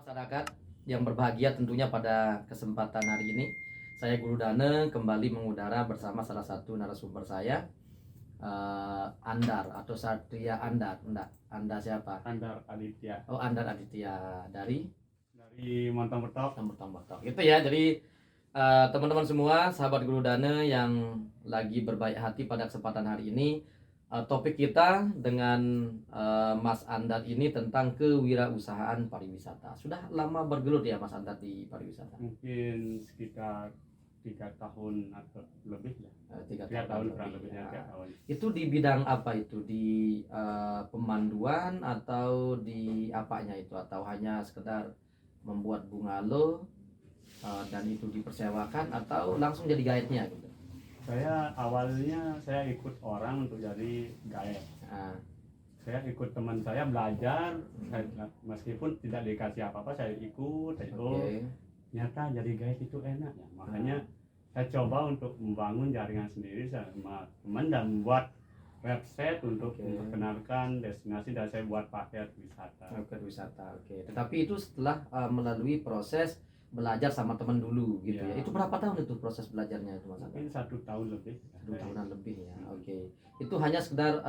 Masyarakat yang berbahagia tentunya pada kesempatan hari ini saya Guru Dane kembali mengudara bersama salah satu narasumber saya, Andar atau Satria Andar. Enggak, Anda siapa? Andar Aditya Oh, Andar Aditya dari Montong Betok. Betok. Itu ya. Jadi teman-teman semua, sahabat Guru Dane yang lagi berbaik hati pada kesempatan hari ini, topik kita dengan Mas Andar ini tentang kewirausahaan pariwisata. Sudah lama bergelut ya Mas Andar di pariwisata? Mungkin sekitar 3 tahun atau lebih ya. 3 tahun kurang lebih lebihnya ya. 3 tahun. Itu di bidang apa itu? Di pemanduan atau di apanya itu? Atau hanya sekedar membuat bungalow dan itu dipersewakan atau langsung jadi guide-nya gitu? Awalnya saya ikut orang untuk jadi guide. Nah, Saya ikut teman saya belajar, meskipun tidak dikasih apa-apa saya ikut. oke. Ternyata jadi guide itu enak ya. Makanya saya coba untuk membangun jaringan sendiri sama teman dan membuat website untuk Oke. memperkenalkan destinasi, dan saya buat paket wisata. Ke wisata, oke. Tetapi itu setelah melalui proses belajar sama teman dulu gitu ya. Iya. Itu berapa tahun itu proses belajarnya itu Mas Andar? Mungkin 1 tahun lebih. 2 tahunan lebih ya. Oke. Itu hanya sekedar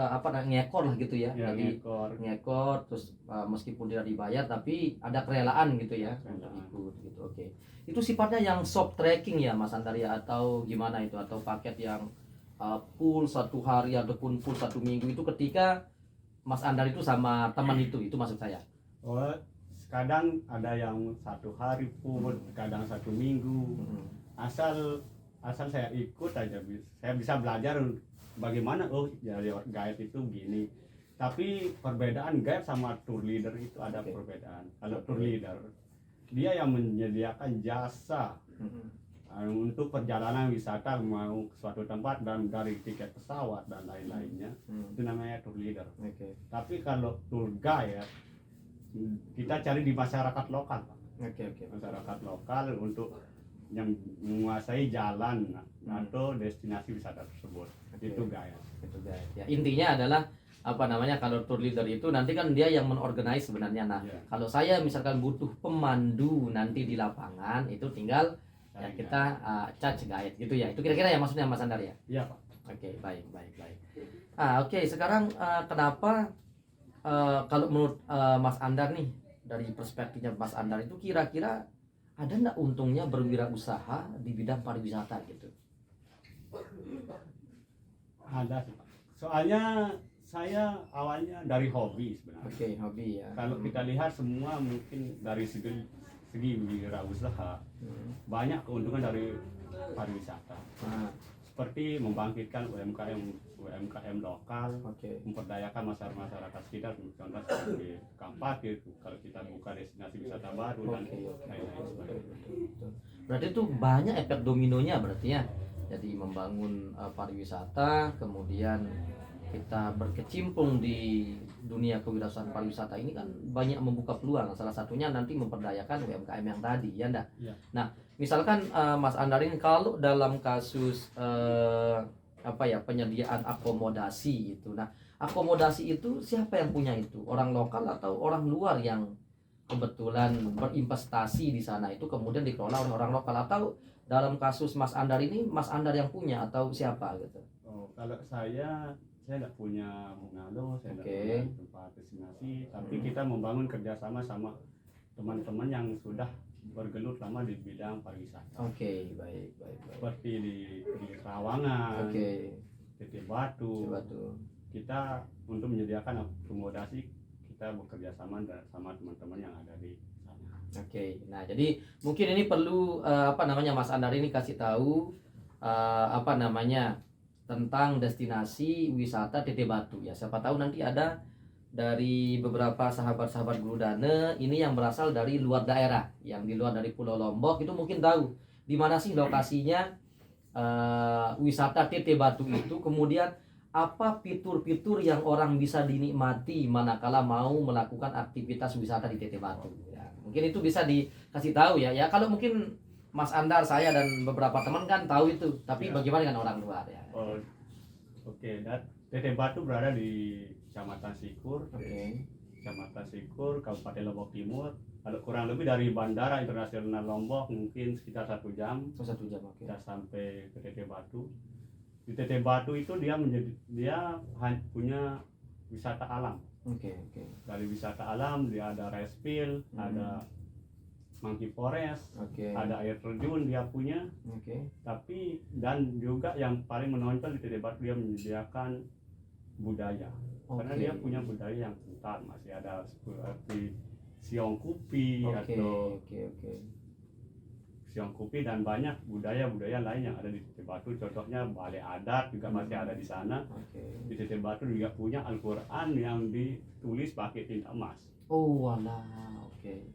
ngekor lah gitu ya. Ya, Jadi ngekor terus meskipun tidak dibayar tapi ada kerelaan gitu ya untuk ikut gitu. Oke. Itu sifatnya yang shop tracking ya Mas Andar ya, atau gimana itu, atau paket yang full 1 hari ataupun full 1 minggu itu ketika Mas Andar itu sama teman itu maksud saya. Oh, kadang ada yang 1 hari full, kadang 1 minggu. Asal saya ikut aja, saya bisa belajar bagaimana jadi guide itu gini. Tapi perbedaan guide sama tour leader itu ada perbedaan. Kalau tour leader, dia yang menyediakan jasa untuk perjalanan wisata, mau ke suatu tempat dan dari tiket pesawat dan lain-lainnya, itu namanya tour leader. Oke. Tapi kalau tour guide, kita cari di masyarakat lokal, Pak. Oke. Masyarakat lokal untuk yang menguasai jalan atau destinasi wisata tersebut. Itu guide. Itu guys. Ya, intinya adalah kalau tour leader itu nanti kan dia yang menorganize sebenarnya. Nah, Iya. kalau saya misalkan butuh pemandu nanti di lapangan, itu tinggal ya kita charge guide gitu ya. Itu kira-kira ya maksudnya Mas Andar ya? Iya, Pak. Oke, baik. Oke, sekarang kenapa kalau menurut Mas Andar nih, dari perspektifnya Mas Andar itu kira-kira ada nggak untungnya berwirausaha di bidang pariwisata gitu? Ada sih, Pak. Soalnya saya awalnya dari hobi sebenarnya. Oke, hobi ya. Kalau kita lihat semua mungkin dari segi wirausaha, banyak keuntungan dari pariwisata. Seperti membangkitkan UMKM lokal, memperdayakan masyarakat sekitar, contoh seperti Kampakir, kalau kita buka destinasi wisata baru dan lain-lain sebagainya. Berarti itu banyak efek dominonya berarti ya. Jadi membangun pariwisata, kemudian kita berkecimpung di dunia kewirausahaan pariwisata ini kan banyak membuka peluang. Salah satunya nanti memperdayakan UMKM yang tadi, ya enggak? Ya. Nah, misalkan Mas Andar ini kalau dalam kasus penyediaan akomodasi itu. Nah, akomodasi itu siapa yang punya itu? Orang lokal atau orang luar yang kebetulan berinvestasi di sana itu kemudian dikelola oleh orang lokal, atau dalam kasus Mas Andar ini Mas Andar yang punya atau siapa gitu? Oh, kalau saya tidak punya bungalow, saya tidak punya tempat destinasi, tapi kita membangun kerjasama sama teman-teman yang sudah bergelut lama di bidang pariwisata. Oke, baik. Seperti di Rawangan, Titik Batu. Kita untuk menyediakan akomodasi, kita bekerja sama teman-teman yang ada di sana. Oke, nah jadi mungkin ini perlu Mas Andar ini kasih tahu tentang destinasi wisata Titik Batu ya. Siapa tahu nanti ada dari beberapa sahabat-sahabat Guru Dane ini yang berasal dari luar daerah, yang di luar dari Pulau Lombok, itu mungkin tahu di mana sih lokasinya wisata Titik Batu itu, kemudian apa fitur-fitur yang orang bisa dinikmati manakala mau melakukan aktivitas wisata di Titik Batu ya. Mungkin itu bisa dikasih tahu ya. Ya kalau mungkin Mas Andar, saya dan beberapa teman kan tahu itu, tapi bagaimana dengan orang luar ya? Oke. Titik Batu berada di Kecamatan Sikur, Kecamatan Sikur, Kabupaten Lombok Timur. Kalau kurang lebih dari Bandara Internasional Lombok mungkin sekitar 1 jam Oh, 1 jam, oke. kita sampai ke Teteh Batu. Di Teteh Batu itu punya wisata alam. Oke. Dari wisata alam dia ada rice field, ada monkey forest, ada air terjun dia punya. Tapi dan juga yang paling menonjol di Teteh Batu dia menyediakan budaya. Karena dia punya budaya yang kental, masih ada seperti siong kupi atau siong kupi dan banyak budaya-budaya lain yang ada di Teteh Batu. Contohnya balai adat juga masih ada di sana. Di Teteh Batu juga punya Al-Quran yang ditulis pakai tinta emas. Oh, walah, oke.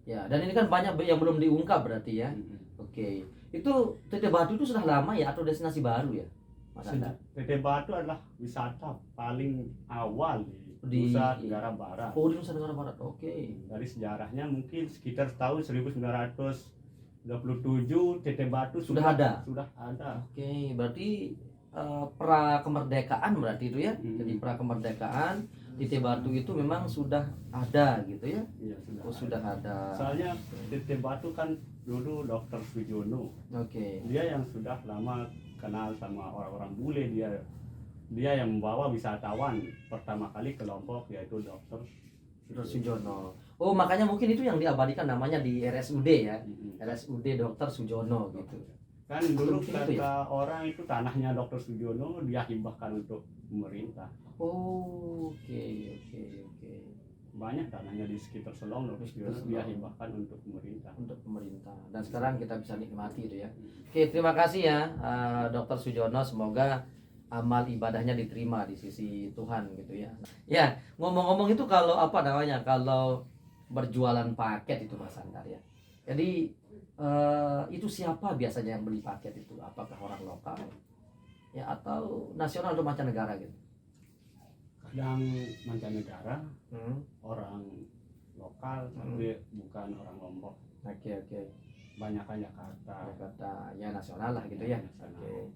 Ya, dan ini kan banyak yang belum diungkap berarti ya. Oke. Itu Teteh Batu itu sudah lama ya atau destinasi baru ya, Mas Anda? Teteh Batu adalah wisata paling awal Di Nusa Tenggara Barat. Oh, di Nusa Tenggara Barat. Oke. Dari sejarahnya mungkin sekitar tahun 1927 Teteh Batu Sudah ada. Oke, berarti pra kemerdekaan berarti itu ya. Jadi pra kemerdekaan Teteh Batu itu memang sudah ada gitu ya. Iya, sudah ada. Soalnya Teteh Batu kan dulu Dr. Sujono. Dia yang sudah lama kenal sama orang-orang bule, dia yang membawa wisatawan pertama kali ke Lombok, yaitu Dr. Sujono. Oh, makanya mungkin itu yang diabadikan namanya di RSUD ya. RSUD Dr. Sujono gitu. Kan dulu Betul kata itu ya? orang itu tanahnya Dr. Sujono dia hibahkan untuk pemerintah. Oh, oke. Banyak tanahnya di sekitar Selong Dr. Sujono dia hibahkan untuk pemerintah. Dan sekarang kita bisa nikmati itu ya. Oke, terima kasih ya Dr. Sujono, semoga amal ibadahnya diterima di sisi Tuhan gitu ya. Ya, ngomong-ngomong itu kalau kalau berjualan paket itu Mas Andar ya. Jadi itu siapa biasanya yang beli paket itu? Apakah orang lokal ya atau nasional atau mancanegara gitu? Kadang mancanegara, orang lokal, tapi bukan orang Lombok. Oke. Banyak kan Jakarta. Ya nasional lah gitu ya. Nasional.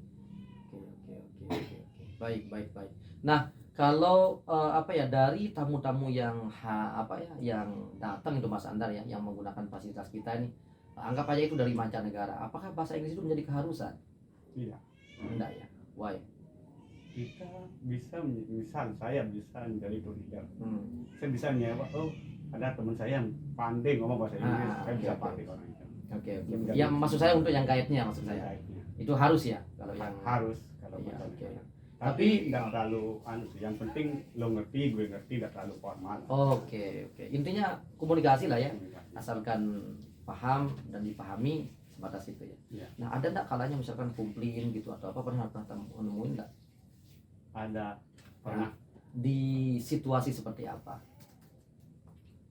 Oke. Baik. Nah, kalau dari tamu-tamu yang yang datang itu Mas Andar ya, yang menggunakan fasilitas kita ini, anggap aja itu dari mancanegara. Apakah bahasa Inggris itu menjadi keharusan? Tidak. Enggak ya. Why? Kita bisa, misal saya bisa menjadi tour leader. Saya bisa nyewa, ada teman saya yang pandai ngomong bahasa Inggris, saya bisa pakai orang itu. Oke. Ya, maksud saya untuk yang guide-nya maksud saya. Itu harus ya kalau yang harus kalau iya, mancanegara. Tapi nggak terlalu yang penting lo ngerti, gue ngerti, nggak terlalu formal. Oke. Intinya komunikasi lah ya. Asalkan paham dan dipahami, sebatas itu ya. Iya. Nah, ada enggak kalanya misalkan komplain gitu atau apa, pernah nemuin enggak? Ada pernah. Di situasi seperti apa?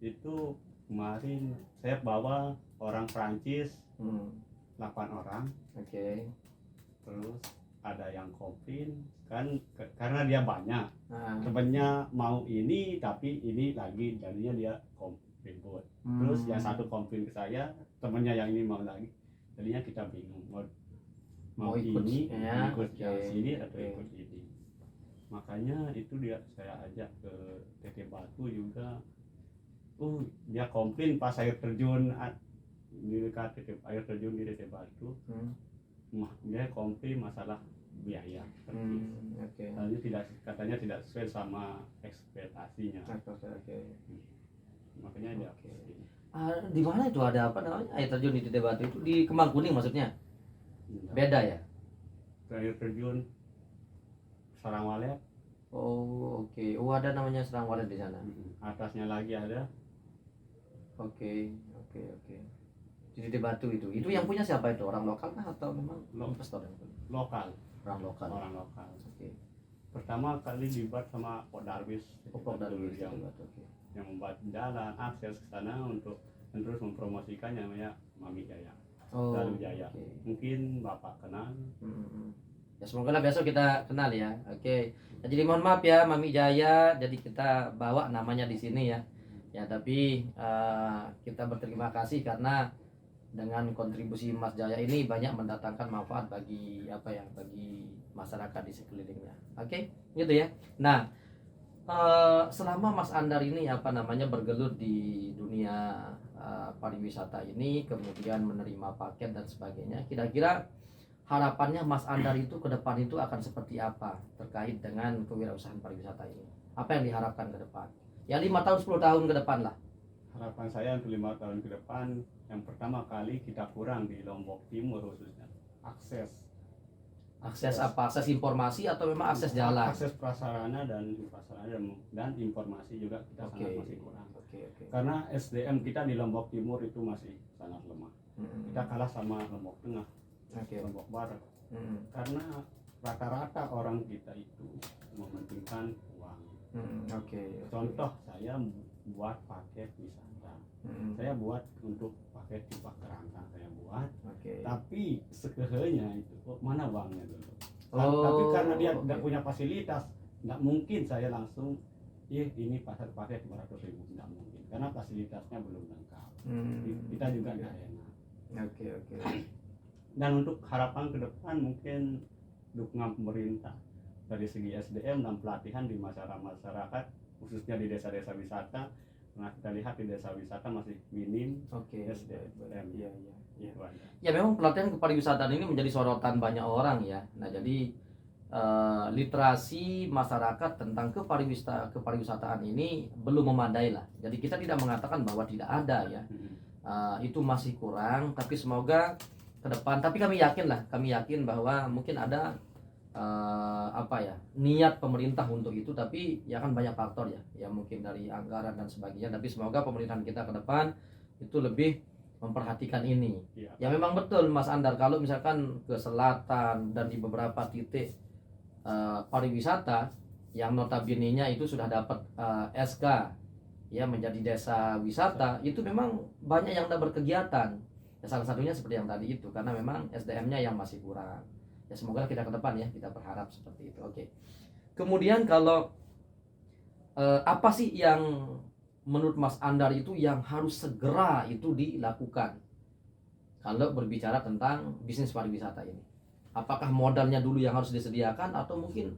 Itu kemarin saya bawa orang Prancis 8 orang. Oke. Terus ada yang komplain kan karena dia banyak. Nah, Temennya mau ini tapi ini lagi, jadinya dia komplain buat. Terus yang satu komplain ke saya, temennya yang ini mau lagi, jadinya kita bingung mau ikut ini ya, ikut oke, yang sini atau oke. ikut ini. Makanya itu saya ajak ke Teteh Batu juga. Dia komplain pas air terjun di dekat air terjun di Teteh Batu. Dia komplain masalah biaya. Oke. Katanya tidak sesuai sama ekspektasinya. Oke. Makanya dia Di mana itu ada air terjun di Teteh Batu itu, di Kembang Kuning maksudnya? Beda ya? Air terjun Sarangwalet. Oh, oke. Ada namanya Sarangwalet di sana. Atasnya lagi ada. Oke. Di Teteh Batu itu yang punya siapa itu? Orang lokal kah atau memang investor yang punya? Lokal. Orang lokal. Oke. Pertama kali dibuat sama Pak Darwis. Pak Darwis yang membuat jalan akses ke sana untuk terus mempromosikan yang namanya Mami Jaya. Lalu Jaya. Okay. Mungkin Bapak kenal. Ya, semoga besok kita kenal ya. Oke. Ya, jadi mohon maaf ya Mami Jaya, jadi kita bawa namanya di sini ya. Ya, tapi kita berterima kasih karena dengan kontribusi Mas Jaya ini banyak mendatangkan manfaat bagi bagi masyarakat di sekelilingnya. Oke, gitu ya. Nah, selama Mas Andar ini bergelut di dunia pariwisata ini, kemudian menerima paket dan sebagainya. Kira-kira harapannya Mas Andar itu ke depan itu akan seperti apa terkait dengan kewirausahaan pariwisata ini? Apa yang diharapkan ke depan? Ya 5 tahun 10 tahun ke depan lah. Harapan saya untuk 5 tahun ke depan, yang pertama kali kita kurang di Lombok Timur khususnya akses. Akses apa? Akses informasi atau memang akses jalan? Akses prasarana dan dan informasi juga kita Oke. sangat masih kurang. Oke. Karena SDM kita di Lombok Timur itu masih sangat lemah. Kita kalah sama Lombok Tengah, Oke. Lombok Barat. Mm-mm. Karena rata-rata orang kita itu mementingkan uang. Oke. Contoh saya buat paket wisata. Saya buat untuk paket di Kerangka saya buat. Oke. Tapi sekehenya itu mana uangnya dulu. Oh, Tapi karena dia oke. tidak punya fasilitas, nggak mungkin saya langsung ini pasar paket 200.000, nggak mungkin karena fasilitasnya belum lengkap. Kita juga nggak enak. Oke. Dan untuk harapan ke depan mungkin dukungan pemerintah dari segi SDM dan pelatihan di masyarakat khususnya di desa-desa wisata. Nah, kita lihat di desa wisata masih minim Oke. SDM. Iya. Itu aja. Ya memang pelatihan kepariwisataan ini menjadi sorotan banyak orang ya. Nah jadi literasi masyarakat tentang kepariwisataan ini belum memadai lah. Jadi kita tidak mengatakan bahwa tidak ada ya. Itu masih kurang. Tapi semoga ke depan. Tapi kami yakin bahwa mungkin ada niat pemerintah untuk itu. Tapi ya kan banyak faktor ya. Ya mungkin dari anggaran dan sebagainya. Tapi semoga pemerintahan kita ke depan itu lebih memperhatikan ini. Ya memang betul Mas Andar, kalau misalkan ke selatan dan di beberapa titik pariwisata yang notabene-nya itu sudah dapat SK ya menjadi desa wisata, itu memang banyak yang tidak berkegiatan. Ya, salah satunya seperti yang tadi itu karena memang SDM-nya yang masih kurang. Ya semoga kita ke depan ya kita berharap seperti itu. Oke. Kemudian kalau apa sih yang menurut Mas Andar itu yang harus segera itu dilakukan kalau berbicara tentang bisnis pariwisata ini? Apakah modalnya dulu yang harus disediakan atau mungkin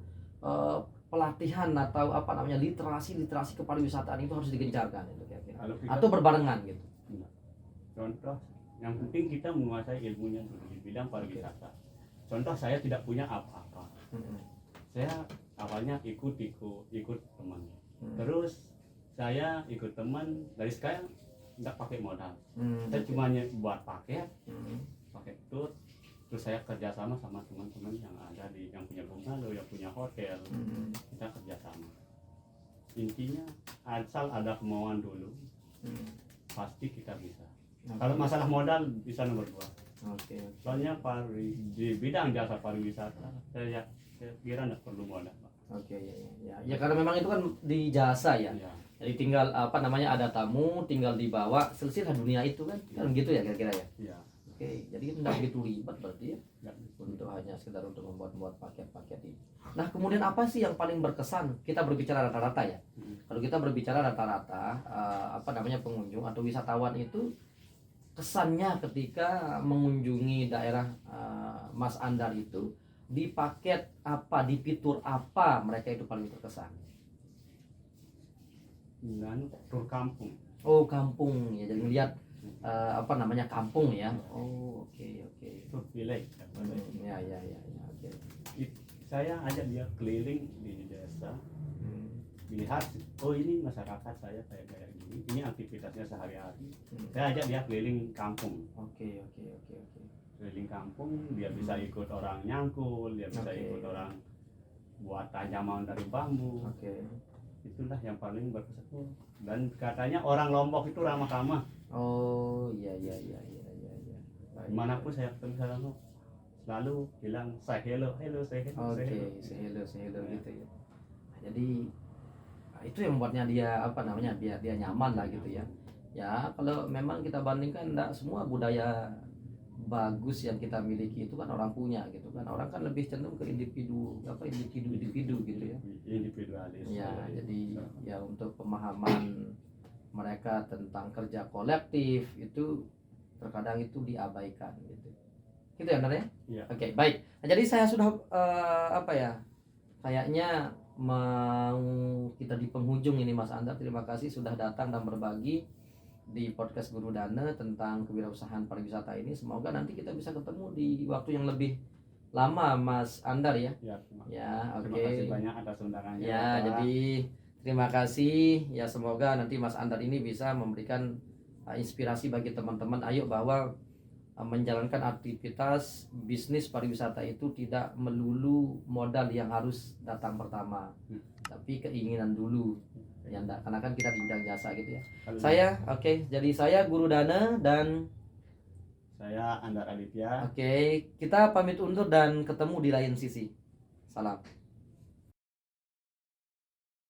pelatihan atau literasi kepariwisataan itu harus digencarkan itu kira-kira? Atau berbarengan gitu? Contoh, yang penting kita menguasai ilmunya dulu di bidang pariwisata. Contoh saya tidak punya apa-apa. Saya awalnya ikut teman. Terus saya ikut teman dari sekarang nggak pakai modal. Saya cuma buat paket tour. Terus saya kerjasama sama teman-teman yang ada yang punya bungalow, yang punya hotel. Kita kerjasama. Intinya asal ada kemauan dulu, pasti kita bisa. Kalau masalah modal bisa nomor 2. Soalnya di bidang jasa pariwisata saya kira nggak perlu modal. Ya karena memang itu kan di jasa ya. Jadi tinggal ada tamu, tinggal dibawa, selesai dunia itu kan gitu ya kira-kira ya. Jadi tidak begitu ribet berarti ya. Untuk hanya sekedar untuk membuat paket-paket ini. Nah kemudian apa sih yang paling berkesan? Kita berbicara rata-rata ya. Kalau kita berbicara rata-rata, pengunjung atau wisatawan itu kesannya ketika mengunjungi daerah Mas Andar itu di paket apa, di fitur apa mereka itu paling terkesan? Dan tur kampung. Oh kampung ya, jadi melihat kampung ya. Oh oke. Tur village. Ya oke. Saya ajak dia keliling di desa, lihat ini masyarakat saya kayak gini, ini aktivitasnya sehari-hari. Saya ajak dia keliling kampung. Oke. Keliling kampung, dia bisa ikut orang nyangkul, dia bisa ikut orang buat anyaman dari bambu. Itulah yang paling berkesan. Dan katanya orang Lombok itu ramah-ramah. Oh iya. Dimanapun saya ketemu sama selalu bilang say hello. Say hello gitu ya. Nah, jadi itu yang membuatnya dia nyaman lah gitu ya. Ya kalau memang kita bandingkan enggak semua budaya bagus yang kita miliki itu kan orang punya gitu kan. Orang kan lebih cenderung ke individu gitu ya. Individualis. Ya, jadi ya untuk pemahaman mereka tentang kerja kolektif itu terkadang itu diabaikan gitu. Gitu ya, Nar ya? Iya. Oke, baik. Nah, jadi saya sudah kayaknya mau kita di penghujung ini Mas Andar. Terima kasih sudah datang dan berbagi di podcast Guru Dana tentang kewirausahaan pariwisata ini. Semoga nanti kita bisa ketemu di waktu yang lebih lama, Mas Andar ya. Ya, Ya, oke. terima kasih banyak atas undangannya. Ya, Bapak. jadi terima kasih. Ya, semoga nanti Mas Andar ini bisa memberikan inspirasi bagi teman-teman. Ayo bahwa menjalankan aktivitas bisnis pariwisata itu tidak melulu modal yang harus datang pertama, tapi keinginan dulu. Ya, enggak, karena kan kita di bidang jasa gitu ya. Kalau Jadi saya Guru Dana dan saya Andar Aditya. kita pamit undur dan ketemu di lain sisi. Salam.